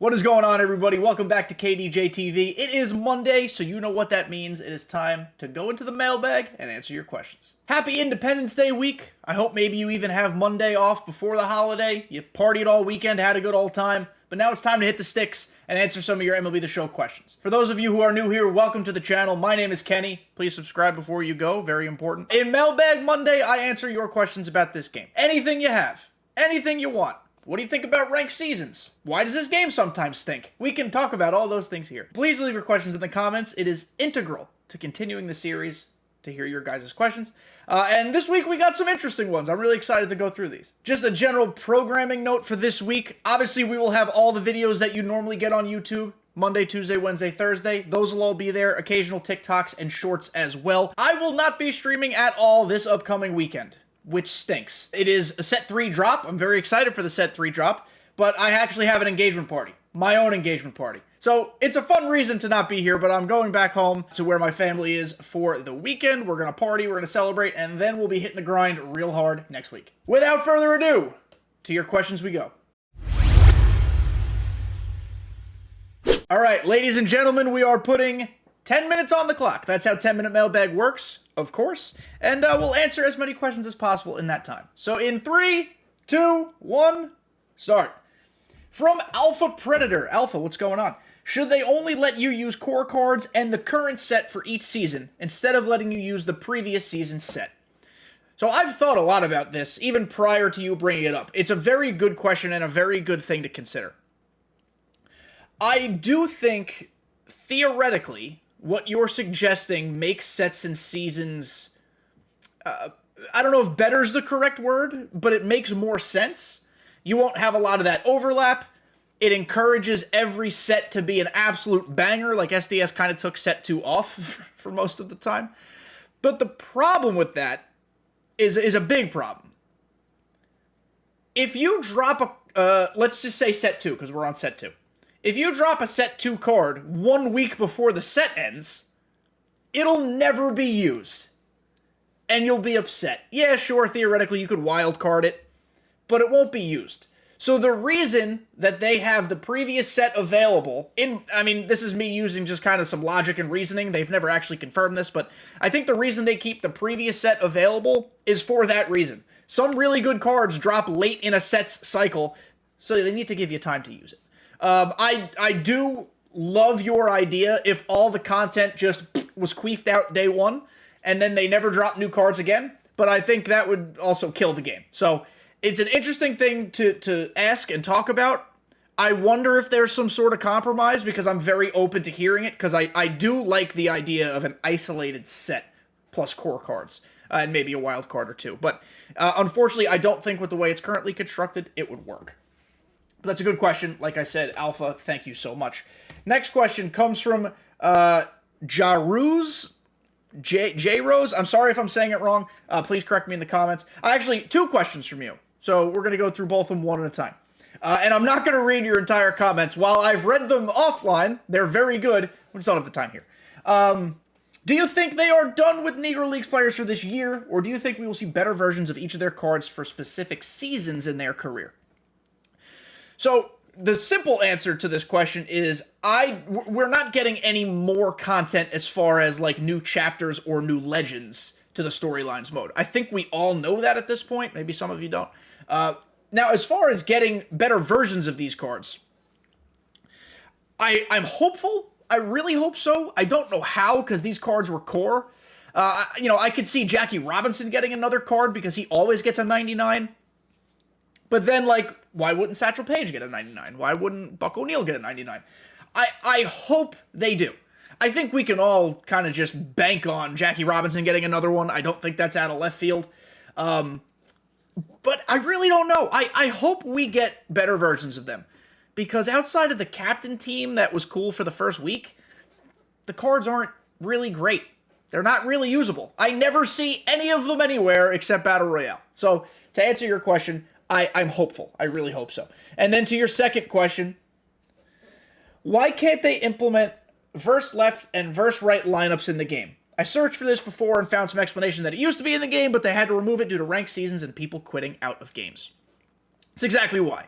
What is going on, everybody? Welcome back to kdjTV. It is Monday, so you know what that means. It is time to go into the mailbag and answer your questions. Happy Independence Day week. I hope maybe you even have Monday off before the holiday. You partied all weekend, had a good old time, but now it's time to hit the sticks and answer some of your MLB The Show questions. For those of you who are new here, welcome to the channel. My name is Kenny. Please subscribe before you go. Very important. In Mailbag Monday, I answer your questions about this game. Anything you have. Anything you want. What do you think about ranked seasons? Why does this game sometimes stink? We can talk about all those things here. Please leave your questions in the comments. It is integral to continuing the series to hear your guys' questions. And this week we got some interesting ones. I'm really excited to go through these. Just a general programming note for this week. Obviously, we will have all the videos that you normally get on YouTube. Monday, Tuesday, Wednesday, Thursday. Those will all be there. Occasional TikToks and shorts as well. I will not be streaming at all this upcoming weekend, which stinks. It is a set 3 drop. I'm very excited for the set 3 drop, but I actually have an engagement party. My own engagement party. So it's a fun reason to not be here, but I'm going back home to where my family is for the weekend. We're gonna party, we're gonna celebrate, and then we'll be hitting the grind real hard next week. Without further ado, to your questions we go. All right, ladies and gentlemen, we are putting 10 minutes on the clock. That's how 10-minute mailbag works, of course. And we'll answer as many questions as possible in that time. So in 3, 2, 1, start. From Alpha Predator. Alpha, what's going on? Should they only let you use core cards and the current set for each season, instead of letting you use the previous season's set? So I've thought a lot about this, even prior to you bringing it up. It's a very good question and a very good thing to consider. I do think, theoretically, what you're suggesting makes sets and seasons, I don't know if better is the correct word, but it makes more sense. You won't have a lot of that overlap. It encourages every set to be an absolute banger, like SDS kind of took set 2 off for most of the time. But the problem with that is a big problem. If you drop a, let's just say set 2, because we're on set 2. If you drop a set 2 card 1 week before the set ends, it'll never be used. And you'll be upset. Yeah, sure, theoretically you could wildcard it, but it won't be used. So the reason that they have the previous set available, I mean, this is me using just kind of some logic and reasoning. They've never actually confirmed this, but I think the reason they keep the previous set available is for that reason. Some really good cards drop late in a set's cycle, so they need to give you time to use it. I do love your idea if all the content just was queefed out day 1, and then they never drop new cards again, but I think that would also kill the game. So it's an interesting thing to ask and talk about. I wonder if there's some sort of compromise, because I'm very open to hearing it, because I do like the idea of an isolated set plus core cards, and maybe a wild card or 2. But unfortunately, I don't think with the way it's currently constructed, it would work. But that's a good question. Like I said, Alpha, thank you so much. Next question comes from Jaruz. J-Rose, I'm sorry if I'm saying it wrong. Please correct me in the comments. Actually, 2 questions from you. So we're going to go through both of them one at a time. And I'm not going to read your entire comments. While I've read them offline, they're very good. We just don't have the time here. Do you think they are done with Negro Leagues players for this year? Or do you think we will see better versions of each of their cards for specific seasons in their career? So the simple answer to this question is we're not getting any more content as far as like new chapters or new legends to the storylines mode. I think we all know that at this point. Maybe some of you don't. Now, as far as getting better versions of these cards, I'm hopeful. I really hope so. I don't know how, because these cards were core. I could see Jackie Robinson getting another card because he always gets a 99. But then, like, why wouldn't Satchel Paige get a 99? Why wouldn't Buck O'Neil get a 99? I hope they do. I think we can all kind of just bank on Jackie Robinson getting another one. I don't think that's out of left field. But I really don't know. I hope we get better versions of them. Because outside of the captain team that was cool for the first week, the cards aren't really great. They're not really usable. I never see any of them anywhere except Battle Royale. So, to answer your question, I'm hopeful. I really hope so. And then to your second question, why can't they implement verse left and verse right lineups in the game? I searched for this before and found some explanation that it used to be in the game, but they had to remove it due to ranked seasons and people quitting out of games. That's exactly why.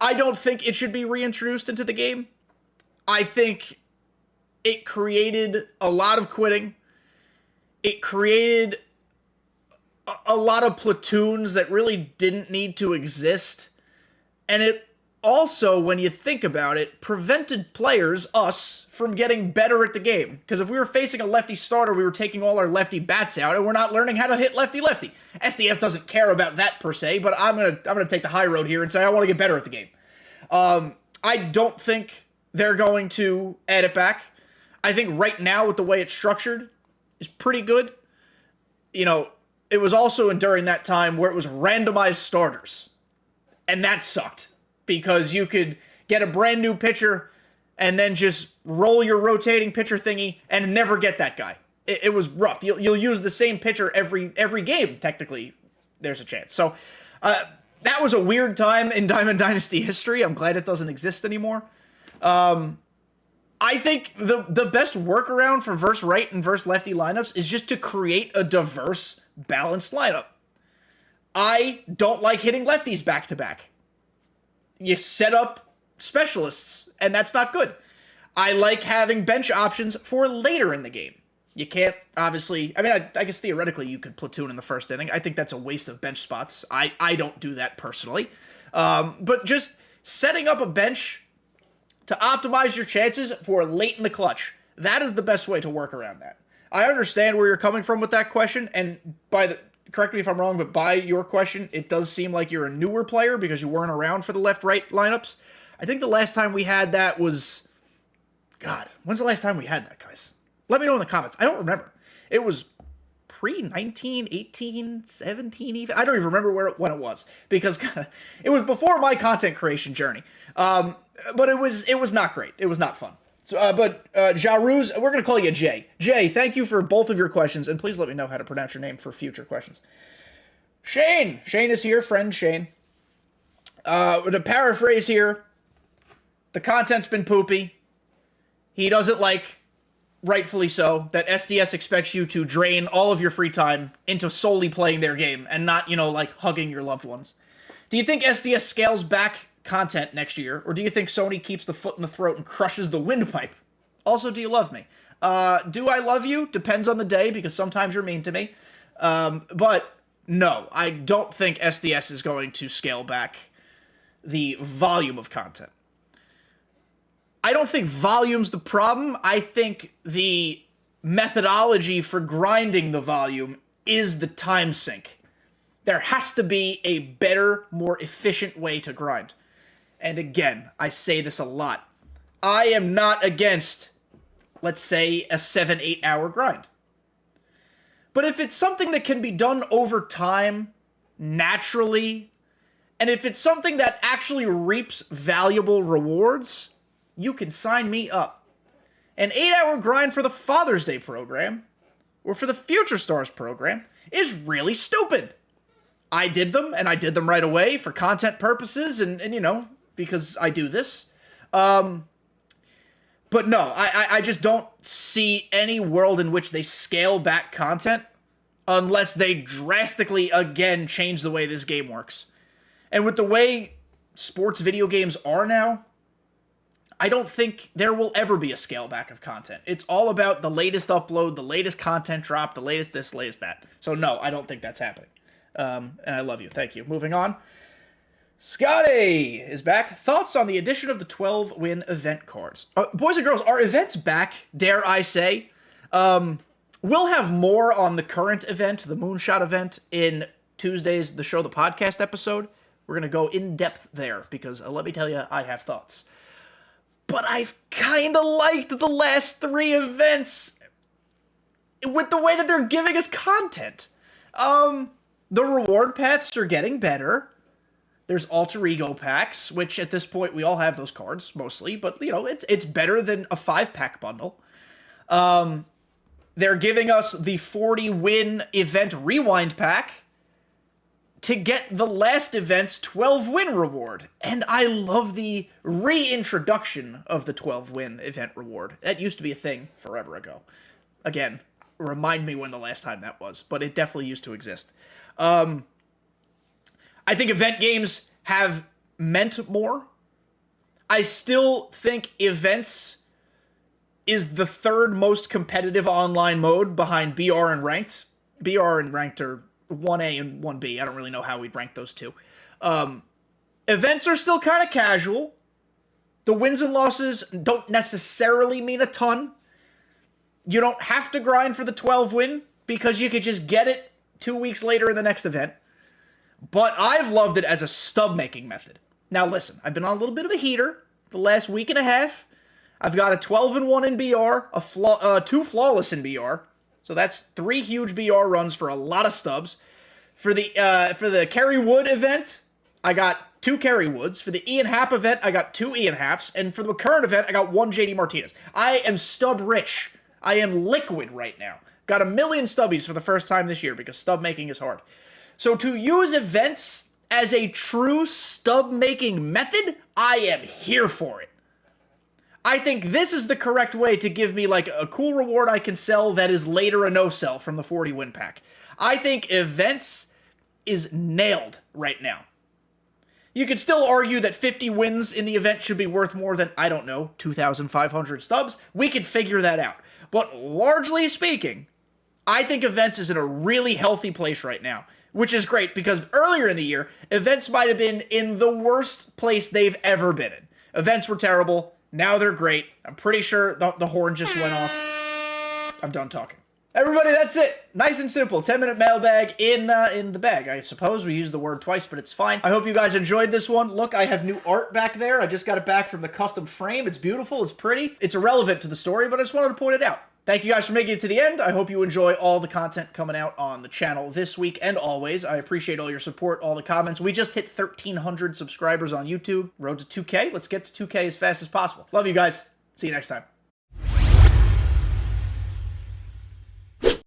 I don't think it should be reintroduced into the game. I think it created a lot of quitting. It created a lot of platoons that really didn't need to exist. And it also, when you think about it, prevented players, us, from getting better at the game. Because if we were facing a lefty starter, we were taking all our lefty bats out, and we're not learning how to hit lefty-lefty. SDS doesn't care about that per se, but I'm gonna take the high road here and say I want to get better at the game. I don't think they're going to add it back. I think right now, with the way it's structured, is pretty good. You know, it was also during that time where it was randomized starters. And that sucked. Because you could get a brand new pitcher and then just roll your rotating pitcher thingy and never get that guy. It was rough. You'll use the same pitcher every game, technically. There's a chance. So, that was a weird time in Diamond Dynasty history. I'm glad it doesn't exist anymore. I think the best workaround for verse right and verse lefty lineups is just to create a diverse, balanced lineup. I don't like hitting lefties back-to-back. You set up specialists, and that's not good. I like having bench options for later in the game. You can't, obviously, I mean, I guess theoretically you could platoon in the first inning. I think that's a waste of bench spots. I don't do that personally. But just setting up a bench to optimize your chances for late in the clutch, that is the best way to work around that. I understand where you're coming from with that question, and correct me if I'm wrong, but by your question, it does seem like you're a newer player because you weren't around for the left-right lineups. I think the last time we had that was... God, when's the last time we had that, guys? Let me know in the comments. I don't remember. It was pre-19, 18, 17 even. I don't even remember when it was because it was before my content creation journey. But it was not great. It was not fun. So, Jaruz, we're going to call you Jay. Jay, thank you for both of your questions, and please let me know how to pronounce your name for future questions. Shane is here, friend Shane. To paraphrase here, the content's been poopy. He doesn't like, rightfully so, that SDS expects you to drain all of your free time into solely playing their game and not, like hugging your loved ones. Do you think SDS scales back content next year, or do you think Sony keeps the foot in the throat and crushes the windpipe? Also, do you love me? Do I love you? Depends on the day, because sometimes you're mean to me. But no, I don't think SDS is going to scale back the volume of content. I don't think volume's the problem. I think the methodology for grinding the volume is the time sink. There has to be a better, more efficient way to grind. And again, I say this a lot. I am not against, let's say, a 7-8 hour grind. But if it's something that can be done over time, naturally, and if it's something that actually reaps valuable rewards, you can sign me up. An 8-hour grind for the Father's Day program, or for the Future Stars program, is really stupid. I did them, and I did them right away for content purposes, and because I do this. But no, I just don't see any world in which they scale back content unless they drastically, again, change the way this game works. And with the way sports video games are now, I don't think there will ever be a scale back of content. It's all about the latest upload, the latest content drop, the latest this, latest that. So no, I don't think that's happening. And I love you. Thank you. Moving on. Scotty is back. Thoughts on the addition of the 12-win event cards? Boys and girls, are events back, dare I say? We'll have more on the current event, the Moonshot event, in Tuesday's The Show, the podcast episode. We're going to go in depth there because let me tell you, I have thoughts. But I've kind of liked the last 3 events with the way that they're giving us content. The reward paths are getting better. There's alter ego packs, which at this point we all have those cards mostly, but it's better than a 5-pack bundle. They're giving us the 40-win event rewind pack to get the last event's 12-win reward. And I love the reintroduction of the 12-win event reward. That used to be a thing forever ago. Again, remind me when the last time that was, but it definitely used to exist. I think event games have meant more. I still think events is the third most competitive online mode behind BR and Ranked. BR and Ranked are 1A and 1B. I don't really know how we'd rank those two. Events are still kind of casual. The wins and losses don't necessarily mean a ton. You don't have to grind for the 12 win because you could just get it 2 weeks later in the next event. But I've loved it as a stub making method. Now listen, I've been on a little bit of a heater the last week and a half. I've got a 12-1 in BR, 2 flawless in BR. So that's 3 huge BR runs for a lot of stubs. For the Kerry Wood event, I got 2 Kerry Woods. For the Ian Happ event, I got 2 Ian Happs. And for the current event, I got 1 JD Martinez. I am stub rich. I am liquid right now. Got 1 million stubbies for the first time this year because stub making is hard. So to use events as a true stub making method, I am here for it. I think this is the correct way to give me like a cool reward I can sell that is later a no-sell from the 40 win pack. I think events is nailed right now. You could still argue that 50 wins in the event should be worth more than, I don't know, 2,500 stubs. We could figure that out. But largely speaking, I think events is in a really healthy place right now, which is great because earlier in the year, events might have been in the worst place they've ever been in. Events were terrible. Now they're great. I'm pretty sure the horn just went off. I'm done talking. Everybody, that's it. Nice and simple. 10-minute mailbag in the bag. I suppose we used the word twice, but it's fine. I hope you guys enjoyed this one. Look, I have new art back there. I just got it back from the custom frame. It's beautiful. It's pretty. It's irrelevant to the story, but I just wanted to point it out. Thank you guys for making it to the end. I hope you enjoy all the content coming out on the channel this week and always. I appreciate all your support, all the comments. We just hit 1,300 subscribers on YouTube. Road to 2K. Let's get to 2K as fast as possible. Love you guys. See you next time.